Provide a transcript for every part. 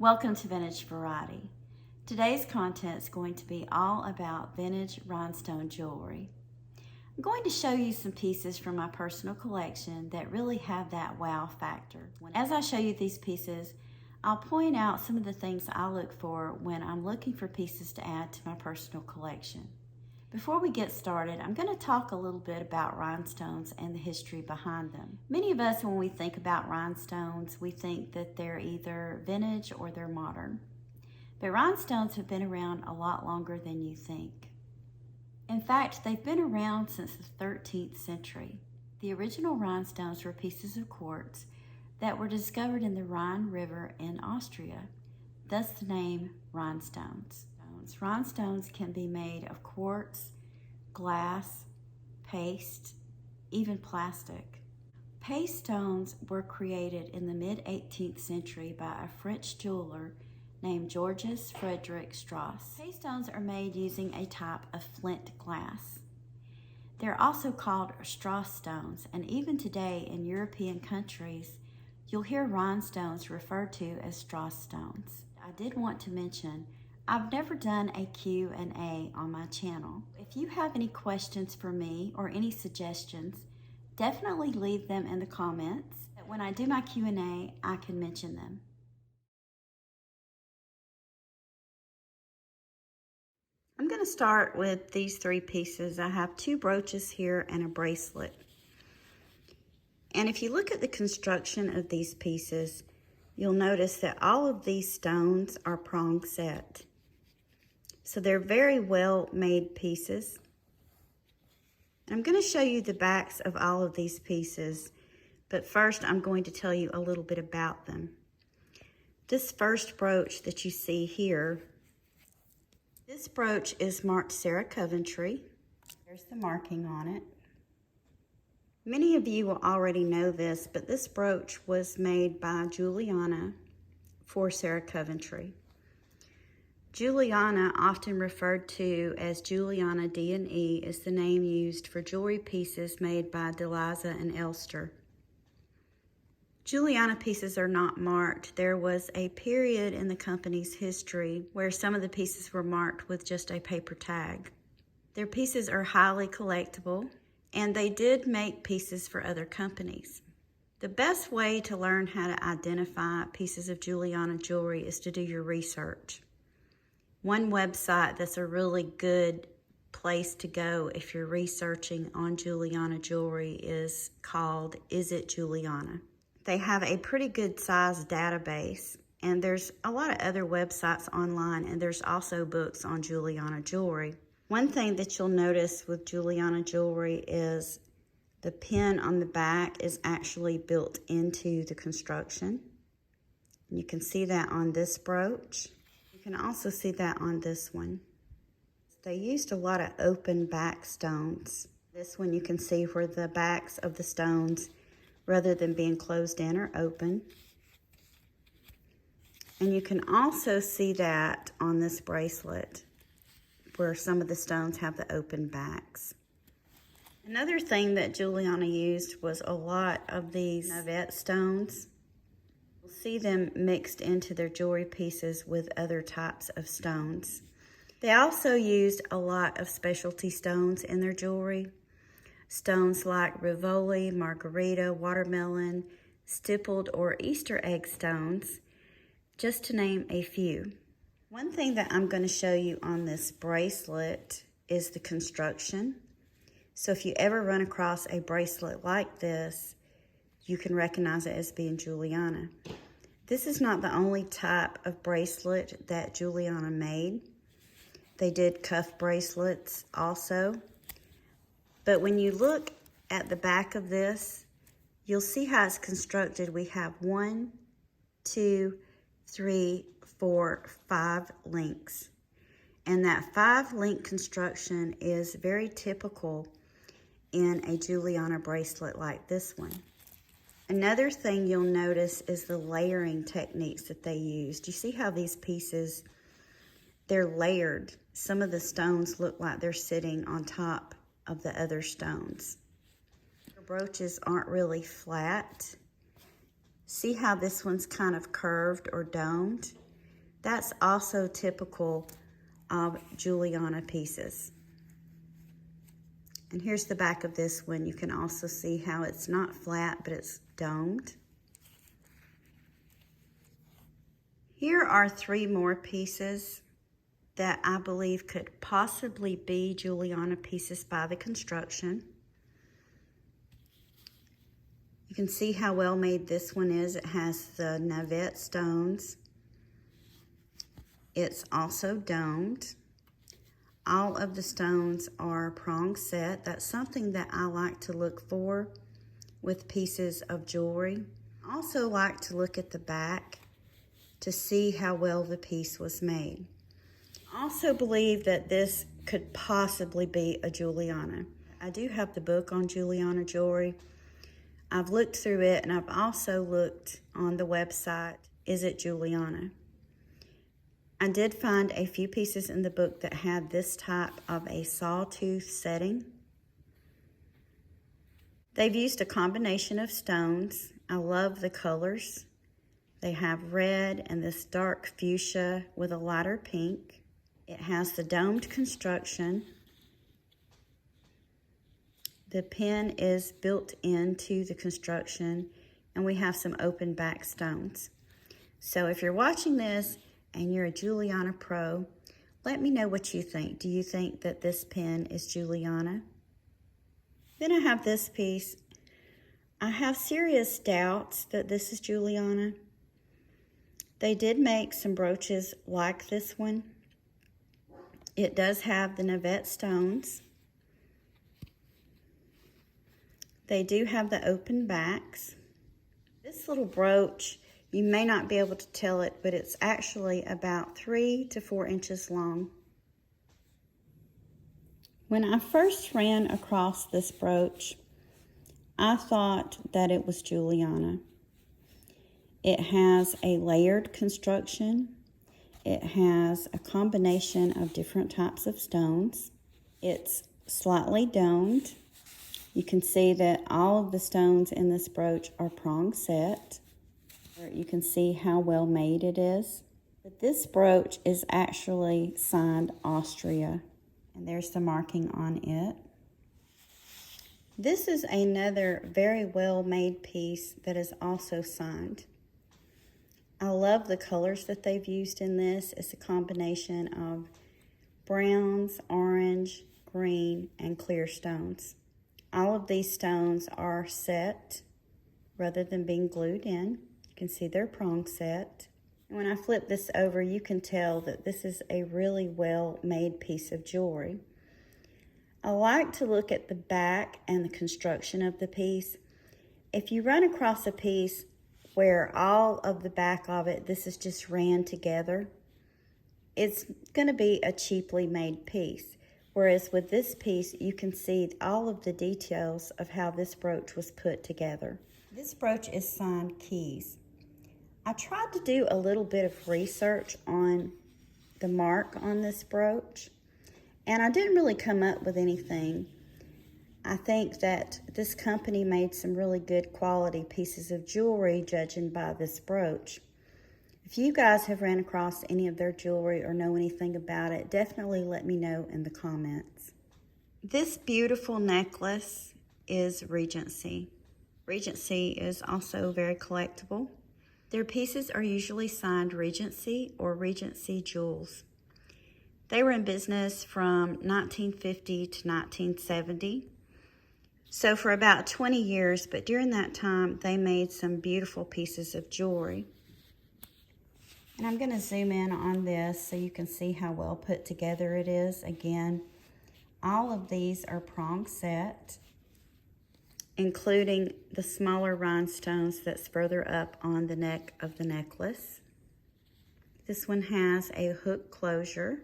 Welcome to Vintage Variety. Today's content is going to be all about vintage rhinestone jewelry. I'm going to show you some pieces from my personal collection that really have that wow factor. As I show you these pieces, I'll point out some of the things I look for when I'm looking for pieces to add to my personal collection. Before we get started, I'm going to talk a little bit about rhinestones and the history behind them. Many of us, when we think about rhinestones, we think that they're either vintage or they're modern. But rhinestones have been around a lot longer than you think. In fact, they've been around since the 13th century. The original rhinestones were pieces of quartz that were discovered in the Rhine River in Austria, thus the name rhinestones. Rhinestones can be made of quartz, glass, paste, even plastic. Paste stones were created in the mid-18th century by a French jeweler named Georges Frederick Strauss. Paste stones are made using a type of flint glass. They're also called Strauss stones, and even today in European countries, you'll hear rhinestones referred to as Strauss stones. I did want to mention I've never done a Q&A on my channel. If you have any questions for me or any suggestions, definitely leave them in the comments. When I do my Q&A, I can mention them. I'm going to start with these three pieces. I have two brooches here and a bracelet. And if you look at the construction of these pieces, you'll notice that all of these stones are prong set. So they're very well made pieces. I'm going to show you the backs of all of these pieces, but first I'm going to tell you a little bit about them. This first brooch that you see here, this brooch is marked Sarah Coventry. There's the marking on it. Many of you will already know this, but this brooch was made by Juliana for Sarah Coventry. Juliana, often referred to as Juliana D&E, is the name used for jewelry pieces made by Deliza and Elster. Juliana pieces are not marked. There was a period in the company's history where some of the pieces were marked with just a paper tag. Their pieces are highly collectible, and they did make pieces for other companies. The best way to learn how to identify pieces of Juliana jewelry is to do your research. One website that's a really good place to go if you're researching on Juliana jewelry is called Is It Juliana? They have a pretty good sized database, and there's a lot of other websites online, and there's also books on Juliana jewelry. One thing that you'll notice with Juliana jewelry is the pin on the back is actually built into the construction. And you can see that on this brooch. You can also see that on this one. They used a lot of open back stones. This one you can see where the backs of the stones, rather than being closed in, are open. And you can also see that on this bracelet where some of the stones have the open backs. Another thing that Juliana used was a lot of these Navette stones. You'll see them mixed into their jewelry pieces with other types of stones. They also used a lot of specialty stones in their jewelry. Stones like Rivoli, Margarita, Watermelon, Stippled, or Easter egg stones, just to name a few. One thing that I'm going to show you on this bracelet is the construction. So if you ever run across a bracelet like this, you can recognize it as being Juliana. This is not the only type of bracelet that Juliana made. They did cuff bracelets also. But when you look at the back of this, you'll see how it's constructed. We have 1, 2, 3, 4, 5 links. And that 5-link construction is very typical in a Juliana bracelet like this one. Another thing you'll notice is the layering techniques that they used. You see how these pieces, they're layered. Some of the stones look like they're sitting on top of the other stones. The brooches aren't really flat. See how this one's kind of curved or domed? That's also typical of Juliana pieces. And here's the back of this one. You can also see how it's not flat, but it's domed. Here are 3 more pieces that I believe could possibly be Juliana pieces by the construction. You can see how well made this one is. It has the Navette stones. It's also domed. All of the stones are prong set. That's something that I like to look for with pieces of jewelry. I also like to look at the back to see how well the piece was made. I also believe that this could possibly be a Juliana. I do have the book on Juliana jewelry. I've looked through it, and I've also looked on the website, Is It Juliana? I did find a few pieces in the book that had this type of a sawtooth setting. They've used a combination of stones. I love the colors. They have red and this dark fuchsia with a lighter pink. It has the domed construction. The pin is built into the construction, and we have some open back stones. So if you're watching this and you're a Juliana pro, let me know what you think. Do you think that this pin is Juliana? Then I have this piece. I have serious doubts that this is Juliana. They did make some brooches like this one. It does have the Navette stones. They do have the open backs. This little brooch, you may not be able to tell it, but it's actually about 3 to 4 inches long. When I first ran across this brooch, I thought that it was Juliana. It has a layered construction. It has a combination of different types of stones. It's slightly domed. You can see that all of the stones in this brooch are prong set. You can see how well made it is. But this brooch is actually signed Austria, and there's the marking on it. This is another very well made piece that is also signed. I love the colors that they've used in this. It's a combination of browns, orange, green, and clear stones. All of these stones are set rather than being glued in. You can see they're prong set. And when I flip this over, you can tell that this is a really well-made piece of jewelry. I like to look at the back and the construction of the piece. If you run across a piece where all of the back of it, this is just ran together, it's going to be a cheaply made piece. Whereas with this piece, you can see all of the details of how this brooch was put together. This brooch is signed Keys. I tried to do a little bit of research on the mark on this brooch, and I didn't really come up with anything. I think that this company made some really good quality pieces of jewelry, judging by this brooch. If you guys have ran across any of their jewelry or know anything about it, definitely let me know in the comments. This beautiful necklace is Regency. Regency is also very collectible. Their pieces are usually signed Regency or Regency Jewels. They were in business from 1950 to 1970. So for about 20 years, but during that time, they made some beautiful pieces of jewelry. And I'm going to zoom in on this so you can see how well put together it is. Again, all of these are prong set, including the smaller rhinestones that's further up on the neck of the necklace. This one has a hook closure.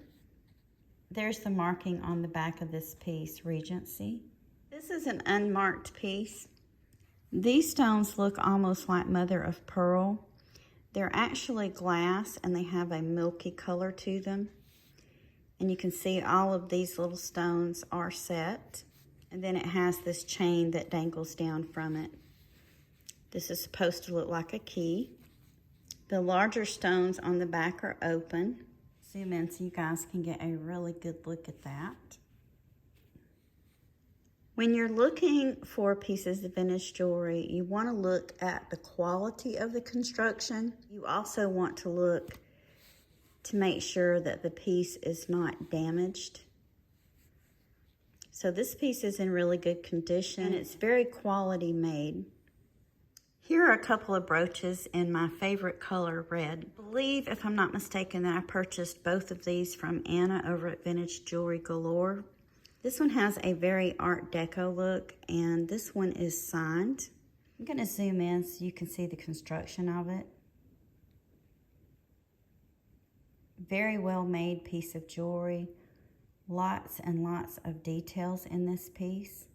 There's the marking on the back of this piece, Regency. This is an unmarked piece. These stones look almost like mother of pearl. They're actually glass, and they have a milky color to them. And you can see all of these little stones are set. And then it has this chain that dangles down from it. This is supposed to look like a key. The larger stones on the back are open. Zoom in so you guys can get a really good look at that. When you're looking for pieces of vintage jewelry, you want to look at the quality of the construction. You also want to look to make sure that the piece is not damaged. So this piece is in really good condition. It's very quality made. Here are a couple of brooches in my favorite color, red. I believe, if I'm not mistaken, that I purchased both of these from Anna over at Vintage Jewelry Galore. This one has a very Art Deco look, and this one is signed. I'm going to zoom in so you can see the construction of it. Very well made piece of jewelry. Lots and lots of details in this piece.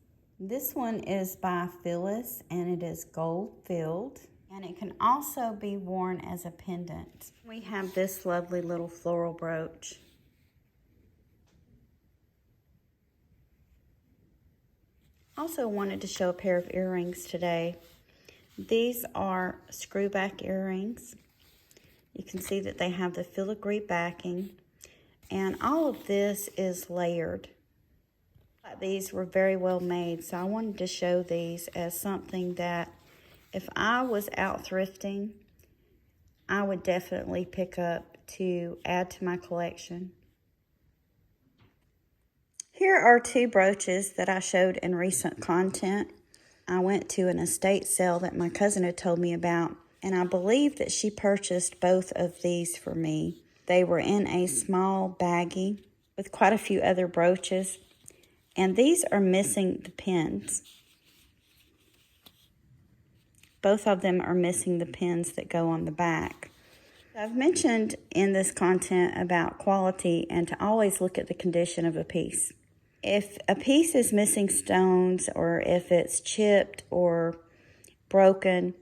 This one is by Phyllis, and it is gold filled, and it can also be worn as a pendant. We have this lovely little floral brooch. Also wanted to show a pair of earrings today. These are screwback earrings. You can see that they have the filigree backing, and all of this is layered. These were very well made, so I wanted to show these as something that if I was out thrifting, I would definitely pick up to add to my collection. Here are two brooches that I showed in recent content. I went to an estate sale that my cousin had told me about, and I believe that she purchased both of these for me. They were in a small baggie with quite a few other brooches, and these are missing the pins. Both of them are missing the pins that go on the back. I've mentioned in this content about quality and to always look at the condition of a piece. If a piece is missing stones, or if it's chipped or broken,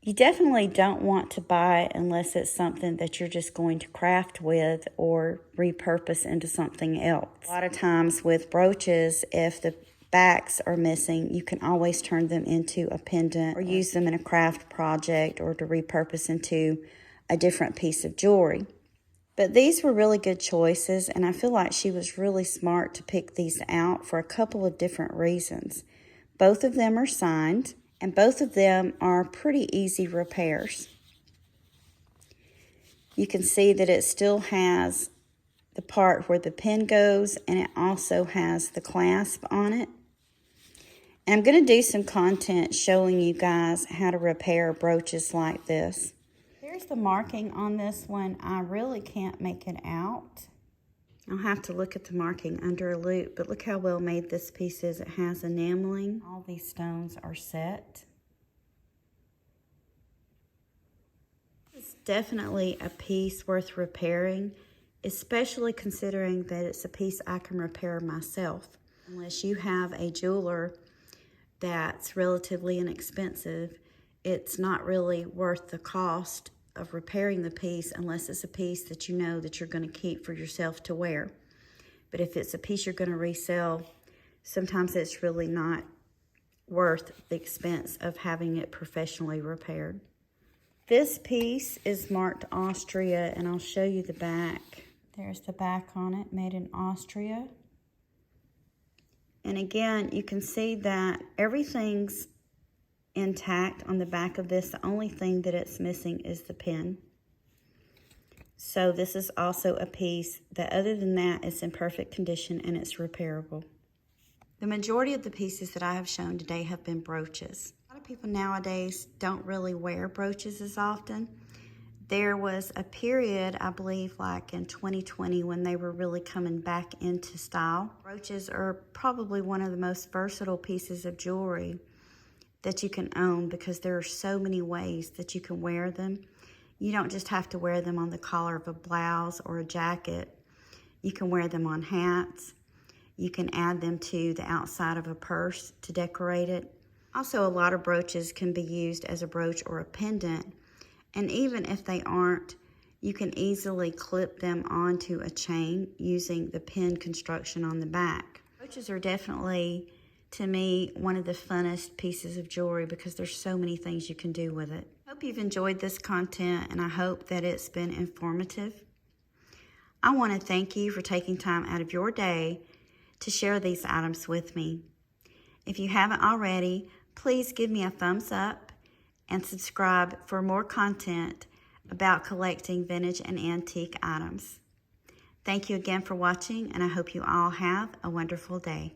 you definitely don't want to buy it unless it's something that you're just going to craft with or repurpose into something else. A lot of times with brooches, if the backs are missing, you can always turn them into a pendant or use them in a craft project or to repurpose into a different piece of jewelry. But these were really good choices, and I feel like she was really smart to pick these out for a couple of different reasons. Both of them are signed, and both of them are pretty easy repairs. You can see that it still has the part where the pin goes, and it also has the clasp on it. And I'm going to do some content showing you guys how to repair brooches like this. Here's the marking on this one. I really can't make it out. I'll have to look at the marking under a loupe, but look how well made this piece is. It has enameling. All these stones are set. It's definitely a piece worth repairing, especially considering that it's a piece I can repair myself. Unless you have a jeweler that's relatively inexpensive, it's not really worth the cost of repairing the piece unless it's a piece that you know that you're going to keep for yourself to wear. But if it's a piece you're going to resell, sometimes it's really not worth the expense of having it professionally repaired. This piece is marked Austria, and I'll show you the back. There's the back on it, made in Austria. And again, you can see that everything's intact on the back of this. The only thing that it's missing is the pin. So this is also a piece that, other than that, is in perfect condition and it's repairable. The majority of the pieces that I have shown today have been brooches. A lot of people nowadays don't really wear brooches as often. There was a period, I believe, like in 2020 when they were really coming back into style. Brooches are probably one of the most versatile pieces of jewelry that you can own because there are so many ways that you can wear them. You don't just have to wear them on the collar of a blouse or a jacket. You can wear them on hats. You can add them to the outside of a purse to decorate it. Also, a lot of brooches can be used as a brooch or a pendant. And even if they aren't, you can easily clip them onto a chain using the pin construction on the back. Brooches are definitely, to me, one of the funnest pieces of jewelry because there's so many things you can do with it. Hope hope you've enjoyed this content, and I hope that it's been informative. I want to thank you for taking time out of your day to share these items with me. If you haven't already, please give me a thumbs up and subscribe for more content about collecting vintage and antique items. Thank you again for watching, and I hope you all have a wonderful day.